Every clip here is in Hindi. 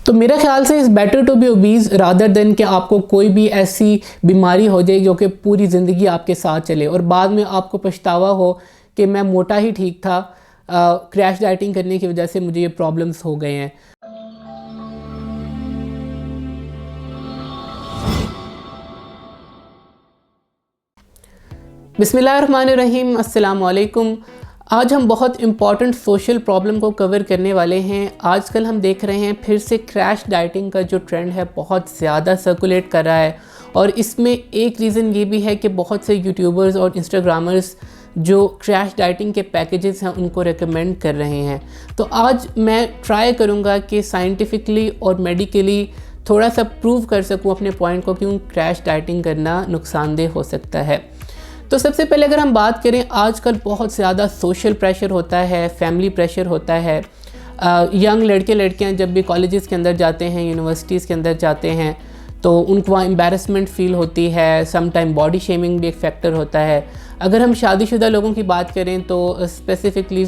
तो मेरा ख्याल से is better to be obese rather than कि आपको कोई भी ऐसी बीमारी हो जाए जो कि पूरी ज़िंदगी आपके साथ चले और बाद में आपको पछतावा हो कि मैं मोटा ही ठीक था, क्रैश डाइटिंग करने की वजह से मुझे ये प्रॉब्लम्स हो गए हैं। बिस्मिल्लाहिर्रहमानिर्रहीम, अस्सलाम वालेकुम। आज हम बहुत इम्पॉर्टेंट सोशल प्रॉब्लम को कवर करने वाले हैं। आजकल हम देख रहे हैं फिर से क्रैश डाइटिंग का जो ट्रेंड है बहुत ज़्यादा सर्कुलेट कर रहा है और इसमें एक रीज़न ये भी है कि बहुत से यूट्यूबर्स और इंस्टाग्रामर्स जो क्रैश डाइटिंग के पैकेजेस हैं उनको रेकमेंड कर रहे हैं। तो आज मैं ट्राई करूँगा कि साइंटिफिकली और मेडिकली थोड़ा सा प्रूव कर सकूँ अपने पॉइंट को क्यों क्रैश डाइटिंग करना नुकसानदेह हो सकता है। तो सबसे पहले अगर हम बात करें, आजकल बहुत ज़्यादा सोशल प्रेशर होता है, फैमिली प्रेशर होता है। यंग लड़के लड़कियां जब भी कॉलेजेस के अंदर जाते हैं, यूनिवर्सिटीज़ के अंदर जाते हैं तो उनको वहाँ एम्बैरसमेंट फ़ील होती है। सम टाइम बॉडी शेमिंग भी एक फैक्टर होता है। अगर हम शादीशुदा लोगों की बात करें तो स्पेसिफ़िकली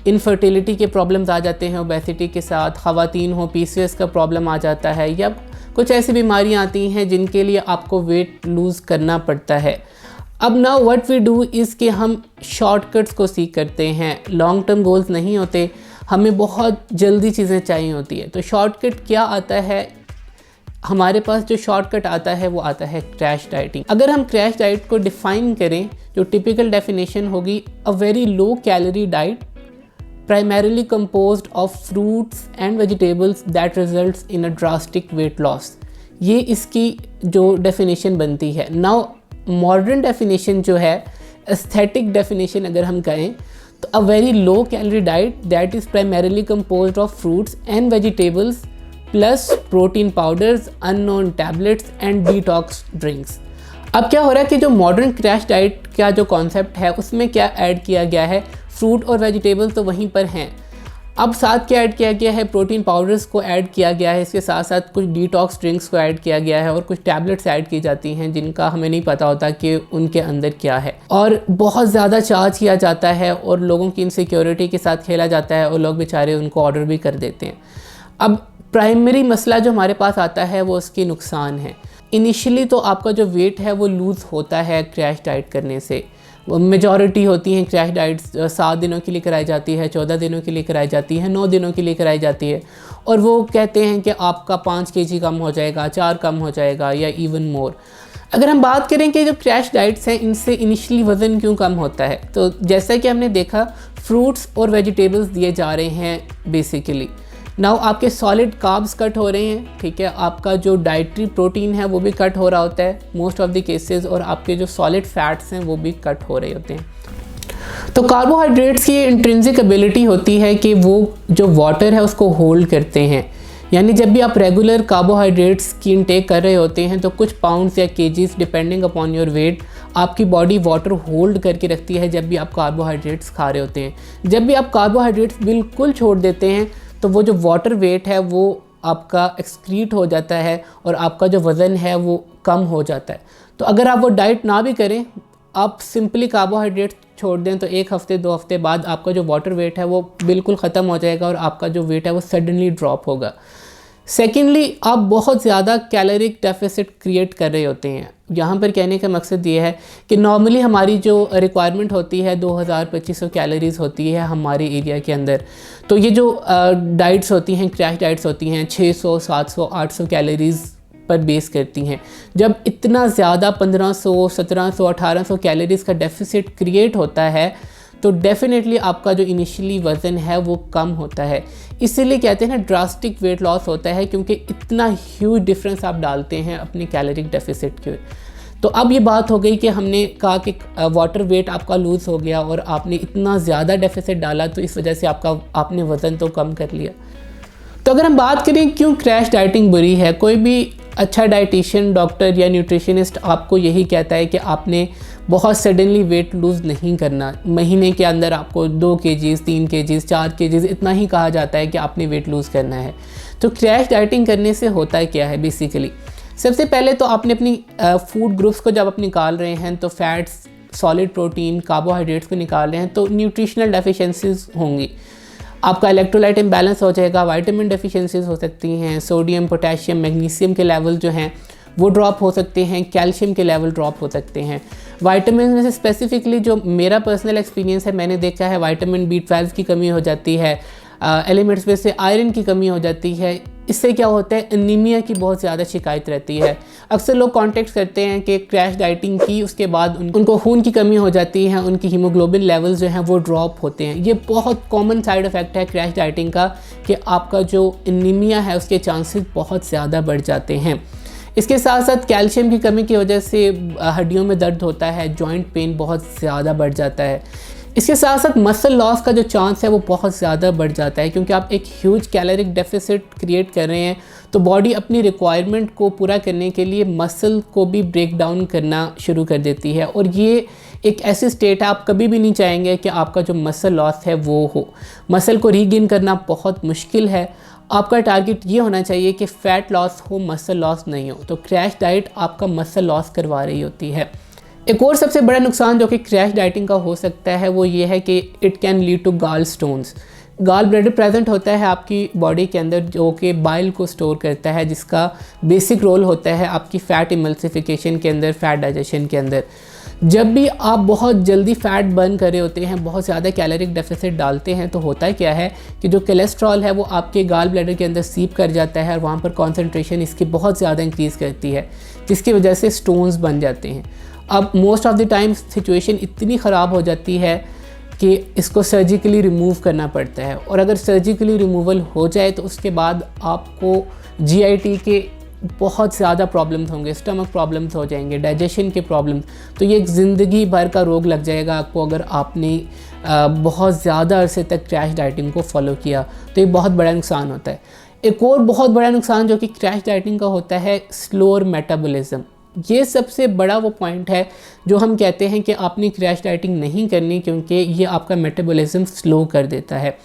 इनफर्टिलिटी के प्रॉब्लम्स आ जाते हैं ओबेसिटी के साथ। ख़वातीन हो, PCOS का प्रॉब्लम आ जाता है या कुछ ऐसी बीमारियाँ आती हैं जिनके लिए आपको वेट लूज़ करना पड़ता है। अब now what we do is कि हम शॉर्टकट्स को सीख करते हैं। लॉन्ग टर्म गोल्स नहीं होते, हमें बहुत जल्दी चीज़ें चाहिए होती है। तो शॉर्टकट क्या आता है हमारे पास? जो शॉर्टकट आता है वो आता है क्रैश डाइटिंग। अगर हम क्रैश डाइट को डिफ़ाइन करें, जो टिपिकल डेफिनेशन होगी, a very low calorie diet primarily composed of fruits and vegetables that results in a drastic weight loss. ये इसकी जो डेफिनेशन बनती है। नाउ मॉडर्न डेफिनेशन जो है, एस्थेटिक डेफिनेशन अगर हम कहें तो a very low calorie diet that is primarily composed of fruits and vegetables plus protein powders, unknown tablets and detox drinks. अब क्या हो रहा है कि जो मॉडर्न क्रैश डाइट का जो कॉन्सेप्ट है उसमें क्या ऐड किया गया है? फ्रूट और वेजिटेबल्स तो वहीं पर हैं, अब साथ क्या ऐड किया गया है? प्रोटीन पाउडर्स को ऐड किया गया है। इसके साथ साथ कुछ डिटॉक्स ड्रिंक्स को ऐड किया गया है और कुछ टैबलेट्स ऐड की जाती हैं जिनका हमें नहीं पता होता कि उनके अंदर क्या है। और बहुत ज़्यादा चार्ज किया जाता है और लोगों की इनसिक्योरिटी के साथ खेला जाता है और लोग बेचारे उनको ऑर्डर भी कर देते हैं। अब प्राइमरी मसला जो हमारे पास आता है वो उसके नुकसान है। इनिशियली तो आपका जो वेट है वो लूज़ होता है क्रैश डाइट करने से। मेजॉरिटी होती हैं क्रैश डाइट्स 7 दिनों के लिए कराई जाती है, 14 दिनों के लिए कराई जाती है, 9 दिनों के लिए कराई जाती है और वो कहते हैं कि आपका 5 kg कम हो जाएगा, 4 कम हो जाएगा या इवन मोर। अगर हम बात करें कि जो क्रैश डाइट्स हैं इनसे इनिशियली वज़न क्यों कम होता है, तो जैसा कि हमने देखा फ्रूट्स और वेजिटेबल्स दिए जा रहे हैं बेसिकली। नाउ आपके सॉलिड कार्ब्स कट हो रहे हैं, ठीक है, आपका जो डाइटरी प्रोटीन है वो भी कट हो रहा होता है मोस्ट ऑफ द केसेस, और आपके जो सॉलिड फैट्स हैं वो भी कट हो रहे होते हैं। तो कार्बोहाइड्रेट्स की इंट्रिंसिक एबिलिटी होती है कि वो जो वाटर है उसको होल्ड करते हैं। यानी जब भी आप रेगुलर कार्बोहाइड्रेट्स की इनटेक कर रहे होते हैं तो कुछ पाउंड्स या KGs depending upon your weight आपकी बॉडी वाटर होल्ड करके रखती है जब भी आप कार्बोहाइड्रेट्स खा रहे होते हैं। जब भी आप कार्बोहाइड्रेट्स बिल्कुल छोड़ देते हैं तो वो जो वाटर वेट है वो आपका एक्सक्रीट हो जाता है और आपका जो वज़न है वो कम हो जाता है। तो अगर आप वो डाइट ना भी करें, आप सिंपली कार्बोहाइड्रेट छोड़ दें तो 1 हफ़्ते 2 हफ़्ते बाद आपका जो वाटर वेट है वो बिल्कुल ख़त्म हो जाएगा और आपका जो वेट है वो सडनली ड्रॉप होगा। सेकेंडली, आप बहुत ज़्यादा कैलोरिक डेफिसिट क्रिएट कर रहे होते हैं। यहाँ पर कहने का मकसद ये है कि नॉर्मली हमारी जो रिक्वायरमेंट होती है 2200 कैलोरीज़ होती है हमारे एरिया के अंदर। तो ये जो डाइट्स होती हैं, क्रैश डाइट्स होती हैं, 600, 700, 800 कैलोरीज़ पर बेस करती हैं। जब इतना ज़्यादा 1500, 1700, 1800 कैलोरीज़ का डेफिसिट क्रिएट होता है तो डेफिनेटली आपका जो इनिशियली वज़न है वो कम होता है। इसीलिए कहते हैं ना ड्रास्टिक वेट लॉस होता है, क्योंकि इतना ह्यूज डिफरेंस आप डालते हैं अपने कैलोरिक डेफिसिट के। तो अब ये बात हो गई कि हमने कहा कि वाटर वेट आपका लूज़ हो गया और आपने इतना ज़्यादा डेफिसिट डाला तो इस वजह से आपने वज़न तो कम कर लिया। तो अगर हम बात करें क्यों क्रैश डाइटिंग बुरी है, कोई भी अच्छा डाइटिशियन, डॉक्टर या न्यूट्रिशनिस्ट आपको यही कहता है कि आपने बहुत सडनली वेट लूज़ नहीं करना। महीने के अंदर आपको 2 kgs, 3 kgs, 4 kgs इतना ही कहा जाता है कि आपने वेट लूज़ करना है। तो क्रैश डाइटिंग करने से होता है क्या है बेसिकली? सबसे पहले तो आपने अपनी फूड ग्रुप्स को जब आप निकाल रहे हैं तो फैट्स, सॉलिड प्रोटीन, कार्बोहाइड्रेट्स को निकाल रहे हैं तो न्यूट्रिशनल डेफिशिएंसीज होंगी। आपका इलेक्ट्रोलाइट इम्बैलेंस हो जाएगा, विटामिन डेफिशिएंसीज हो सकती हैं, सोडियम, पोटेशियम, मैग्नीशियम के लेवल जो हैं वो ड्रॉप हो सकते हैं, कैल्शियम के लेवल ड्रॉप हो सकते हैं। विटामिन में से स्पेसिफिकली जो मेरा पर्सनल एक्सपीरियंस है, मैंने देखा है विटामिन B12 की कमी हो जाती है, एलिमेंट्स में से आयरन की कमी हो जाती है। इससे क्या होता है, एनीमिया की बहुत ज़्यादा शिकायत रहती है। अक्सर लोग कांटेक्ट करते हैं कि क्रैश डाइटिंग की, उसके बाद उनको खून की कमी हो जाती है, उनकी हीमोग्लोबिन लेवल्स जो हैं वो ड्रॉप होते हैं। ये बहुत कॉमन साइड इफ़ेक्ट है क्रैश डाइटिंग का कि आपका जो एनीमिया है उसके चांसेस बहुत ज़्यादा बढ़ जाते हैं। इसके साथ साथ कैल्शियम की कमी की वजह से हड्डियों में दर्द होता है, जॉइंट पेन बहुत ज़्यादा बढ़ जाता है। इसके साथ साथ मसल लॉस का जो चांस है वो बहुत ज़्यादा बढ़ जाता है, क्योंकि आप एक ह्यूज कैलोरिक डेफिसिट क्रिएट कर रहे हैं, तो बॉडी अपनी रिक्वायरमेंट को पूरा करने के लिए मसल को भी ब्रेक डाउन करना शुरू कर देती है। और ये एक ऐसी स्टेट है, आप कभी भी नहीं चाहेंगे कि आपका जो मसल लॉस है वो हो। मसल को रीगेन करना बहुत मुश्किल है। आपका टारगेट ये होना चाहिए कि फ़ैट लॉस हो, मसल लॉस नहीं हो। तो क्रैश डाइट आपका मसल लॉस करवा रही होती है। एक और सबसे बड़ा नुकसान जो कि क्रैश डाइटिंग का हो सकता है वो ये है कि इट कैन लीड टू गाल स्टोन्स। गाल ब्लैडर प्रेजेंट होता है आपकी बॉडी के अंदर, जो कि बाइल को स्टोर करता है, जिसका बेसिक रोल होता है आपकी फ़ैट इमल्सिफिकेशन के अंदर, फ़ैट डाइजेशन के अंदर। जब भी आप बहुत जल्दी फ़ैट बर्न कर रहे होते हैं, बहुत ज़्यादा कैलोरिक डेफिसिट डालते हैं, तो होता क्या है कि जो कोलेस्ट्रॉल है वो आपके गाल ब्लैडर के अंदर सीप कर जाता है और वहाँ पर कॉन्सेंट्रेशन इसकी बहुत ज़्यादा इंक्रीज़ करती है, जिसकी वजह से स्टोन्स बन जाते हैं। अब most of the time situation इतनी ख़राब हो जाती है कि इसको सर्जिकली रिमूव करना पड़ता है, और अगर सर्जिकली रिमूवल हो जाए तो उसके बाद आपको GIT के बहुत ज़्यादा प्रॉब्लम्स होंगे, स्टमक प्रॉब्लम्स हो जाएंगे, डाइजेशन के प्रॉब्लम्स। तो ये एक ज़िंदगी भर का रोग लग जाएगा आपको अगर आपने बहुत ज़्यादा अरसे तक क्रैश डाइटिंग को फॉलो किया, तो ये बहुत बड़ा नुकसान होता है। एक और बहुत बड़ा नुकसान जो कि क्रैश डाइटिंग का होता है, स्लोअर मेटाबॉलिज्म। ये सबसे बड़ा वो पॉइंट है जो हम कहते हैं कि आपने क्रैश डाइटिंग नहीं करनी, क्योंकि ये आपका मेटाबॉलिज्म स्लो कर देता है।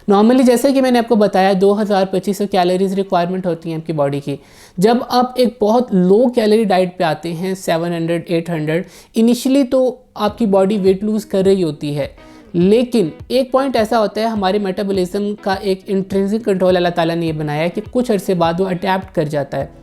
नॉर्मली जैसे कि मैंने आपको बताया 2200 कैलोरीज रिक्वायरमेंट होती हैं आपकी बॉडी की। जब आप एक बहुत लो कैलोरी डाइट पे आते हैं 700-800, इनिशियली तो आपकी बॉडी वेट लूज़ कर रही होती है, लेकिन एक पॉइंट ऐसा होता है, हमारे मेटाबॉलिज्म का एक इंट्रिंसिक कंट्रोल अल्लाह ताला ने ये बनाया है कि कुछ अरसे बाद वो अडैप्ट कर जाता है।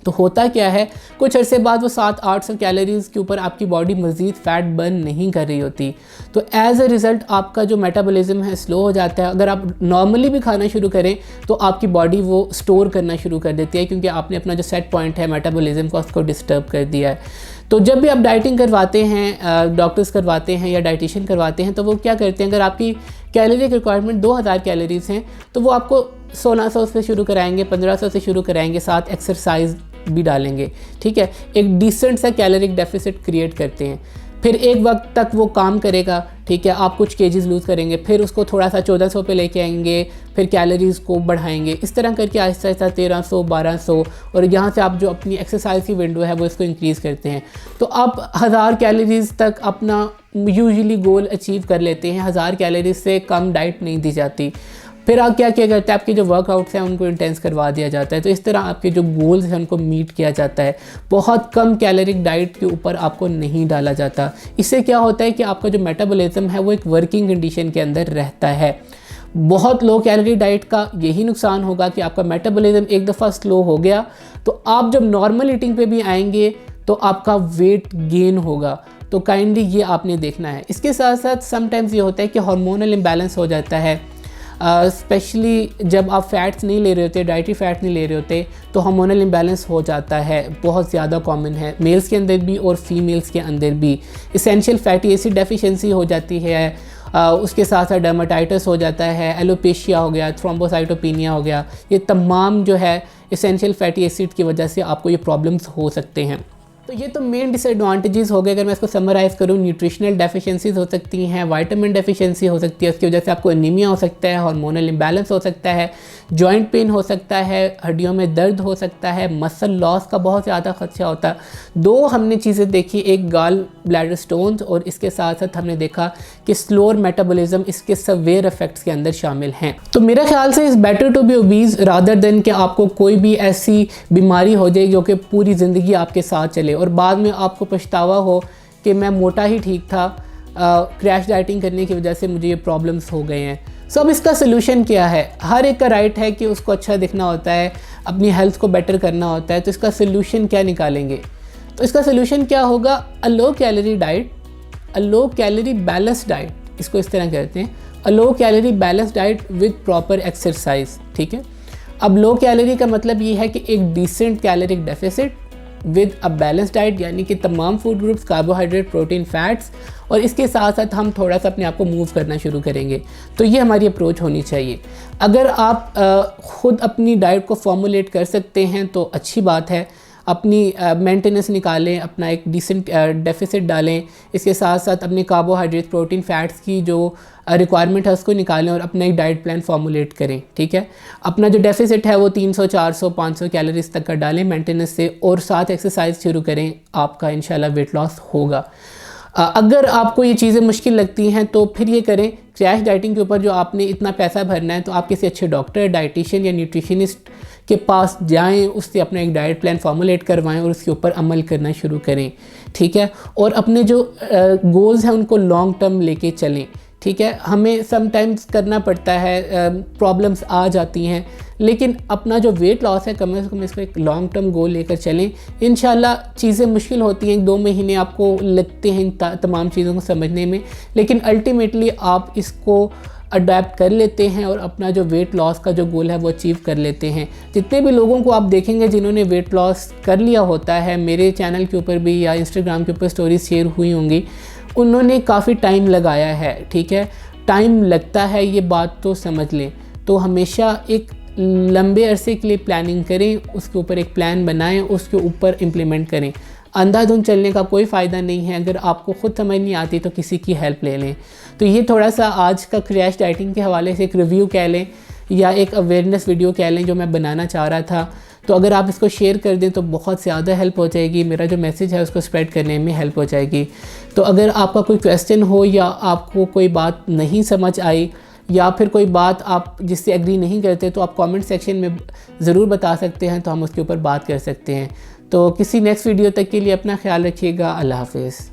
तो होता क्या है, कुछ अरसे बाद वो 700-800 कैलोरीज़ के ऊपर आपकी बॉडी मज़ीद फ़ैट बर्न नहीं कर रही होती। तो एज़ अ रिज़ल्ट आपका जो मेटाबॉलिज्म है स्लो हो जाता है। अगर आप नॉर्मली भी खाना शुरू करें तो आपकी बॉडी वो स्टोर करना शुरू कर देती है, क्योंकि आपने अपना जो सेट पॉइंट है मेटाबॉलिज्म का उसको डिस्टर्ब कर दिया है। तो जब भी आप डाइटिंग करवाते हैं, डॉक्टर्स करवाते हैं या डाइटिशियन करवाते हैं, तो वो क्या करते हैं, अगर आपकी कैलोरी रिक्वायरमेंट 2000 कैलोरीज़ हैं तो वो आपको 1600 से शुरू कराएंगे, 1500 से शुरू कराएंगे, साथ एक्सरसाइज भी डालेंगे। ठीक है, एक डिसेंट सा कैलोरिक डेफिसिट क्रिएट करते हैं। फिर एक वक्त तक वो काम करेगा, ठीक है, आप कुछ केजीज लूज़ करेंगे, फिर उसको थोड़ा सा 1400 पे लेके आएंगे, फिर कैलोरीज़ को बढ़ाएंगे, इस तरह करके आहिस्ता आहिस्ता 1300, 1200, और यहाँ से आप जो अपनी एक्सरसाइज की विंडो है वो इसको इंक्रीज़ करते हैं। तो आप 1000 कैलोरीज़ तक अपना यूजुअली गोल अचीव कर लेते हैं। 1000 कैलोरीज से कम डाइट नहीं दी जाती। फिर आप क्या करते हैं, आपके जो वर्कआउट्स हैं उनको इंटेंस करवा दिया जाता है। तो इस तरह आपके जो गोल्स हैं उनको मीट किया जाता है। बहुत कम कैलोरिक डाइट के ऊपर आपको नहीं डाला जाता। इससे क्या होता है कि आपका जो मेटाबॉलिज्म है वो एक वर्किंग कंडीशन के अंदर रहता है। बहुत लो कैलोरी डाइट का यही नुकसान होगा कि आपका मेटाबॉलिज्म एक दफ़ा स्लो हो गया तो आप जब नॉर्मल ईटिंग पे भी आएंगे तो आपका वेट गेन होगा। तो काइंडली ये आपने देखना है। इसके साथ साथ समटाइम्स ये होता है कि हार्मोनल इम्बैलेंस हो जाता है, स्पेशली जब आप फ़ैट्स नहीं ले रहे होते, डाइटरी फ़ैट नहीं ले रहे होते, तो हार्मोनल इम्बैलेंस हो जाता है। बहुत ज़्यादा कॉमन है मेल्स के अंदर भी और फीमेल्स के अंदर भी। एसेंशियल फैटी एसिड डेफिशिएंसी हो जाती है, उसके साथ साथ डर्माटाइटिस हो जाता है, एलोपेशिया हो गया, थ्रोम्बोसाइटोपिनिया हो गया। ये तमाम जो है एसेंशियल फैटी एसिड की वजह से आपको ये प्रॉब्लम्स हो सकते हैं। तो ये तो मेन डिसएडवांटेजेस हो गए। अगर मैं इसको समराइज़ करूँ, न्यूट्रिशनल डेफिशिएंसीज हो सकती हैं, विटामिन डेफिशिएंसी हो सकती है, उसकी वजह से आपको एनीमिया हो सकता है, हार्मोनल इम्बैलेंस हो सकता है, जॉइंट पेन हो सकता है, हड्डियों में दर्द हो सकता है, मसल लॉस का बहुत ज़्यादा खदशा होता है। दो हमने चीज़ें देखी, एक गाल ब्लैडर स्टोन्स और इसके साथ साथ हमने देखा कि स्लोअर मेटाबॉलिज्म इसके सवेयर इफेक्ट्स के अंदर शामिल हैं। तो मेरा ख्याल से is better to be obese rather than कि आपको कोई भी ऐसी बीमारी हो जाए जो कि पूरी ज़िंदगी आपके साथ चले और बाद में आपको पछतावा हो कि मैं मोटा ही ठीक था, क्रैश डाइटिंग करने की वजह से मुझे ये प्रॉब्लम्स हो गए हैं। सो अब इसका सोल्यूशन क्या है? हर एक का राइट है कि उसको अच्छा दिखना होता है, अपनी हेल्थ को बेटर करना होता है, तो इसका सोल्यूशन क्या निकालेंगे? तो इसका सोल्यूशन क्या होगा? A low calorie diet, a low calorie balance diet, इसको इस तरह कहते हैं, a low calorie balance diet with proper exercise. ठीक है, अब लो कैलोरी का मतलब ये है कि एक decent caloric deficit with a balance diet, यानी कि तमाम food groups, carbohydrate, protein, fats, और इसके साथ साथ हम थोड़ा सा अपने आप को मूव करना शुरू करेंगे। तो ये हमारी अप्रोच होनी चाहिए। अगर आप ख़ुद अपनी डाइट को फॉर्मुलेट कर सकते हैं तो अच्छी बात है, अपनी मेंटेनेंस निकालें, अपना एक डिसेंट डेफिसिट डालें, इसके साथ साथ अपने कार्बोहाइड्रेट, प्रोटीन, फैट्स की जो रिक्वायरमेंट है उसको निकालें और अपना एक डाइट प्लान फॉर्मुलेट करें। ठीक है, अपना जो डेफिसिट है वो 300, 400, 500 कैलोरीज तक का डालें मेंटेनेंस से, और साथ एक्सरसाइज शुरू करें, आपका इंशाल्लाह वेट लॉस होगा। अगर आपको ये चीज़ें मुश्किल लगती हैं तो फिर ये करें, क्रैश डाइटिंग के ऊपर जो आपने इतना पैसा भरना है तो आप किसी अच्छे डॉक्टर, डाइटिशियन या न्यूट्रिशनिस्ट के पास जाएं, उससे अपना एक डाइट प्लान फॉर्मुलेट करवाएं और उसके ऊपर अमल करना शुरू करें। ठीक है, और अपने जो गोल्स हैं उनको लॉन्ग टर्म लेके चलें। ठीक है, हमें समटाइम्स करना पड़ता है, प्रॉब्लम्स आ जाती हैं, लेकिन अपना जो वेट लॉस है कम से कम इसको एक लॉन्ग टर्म गोल लेकर चलें। इंशाल्लाह चीज़ें मुश्किल होती हैं, 2 महीने आपको लगते हैं तमाम चीज़ों को समझने में, लेकिन अल्टीमेटली आप इसको अडेप्ट कर लेते हैं और अपना जो वेट लॉस का जो गोल है वो अचीव कर लेते हैं। जितने भी लोगों को आप देखेंगे जिन्होंने वेट लॉस कर लिया होता है, मेरे चैनल के ऊपर भी या इंस्टाग्राम के ऊपर स्टोरीज शेयर हुई होंगी, उन्होंने काफ़ी टाइम लगाया है। ठीक है, टाइम लगता है, ये बात तो समझ लें। तो हमेशा एक लंबे अरसे के लिए प्लानिंग करें, उसके ऊपर एक प्लान बनाएं, उसके ऊपर इम्प्लीमेंट करें। अंधाधुंध चलने का कोई फ़ायदा नहीं है। अगर आपको ख़ुद समझ नहीं आती तो किसी की हेल्प ले लें। तो ये थोड़ा सा आज का क्रैश डाइटिंग के हवाले से एक रिव्यू कह लें या एक अवेयरनेस वीडियो कह लें जो मैं बनाना चाह रहा था। तो अगर आप इसको शेयर कर दें तो बहुत ज़्यादा हेल्प हो जाएगी, मेरा जो मैसेज है उसको स्प्रेड करने में हेल्प हो जाएगी। तो अगर आपका कोई क्वेश्चन हो या आपको कोई बात नहीं समझ आई या फिर कोई बात आप जिससे एग्री नहीं करते तो आप कमेंट सेक्शन में ज़रूर बता सकते हैं, तो हम उसके ऊपर बात कर सकते हैं। तो किसी नेक्स्ट वीडियो तक के लिए अपना ख्याल रखिएगा। अल्लाह हाफ़िज़।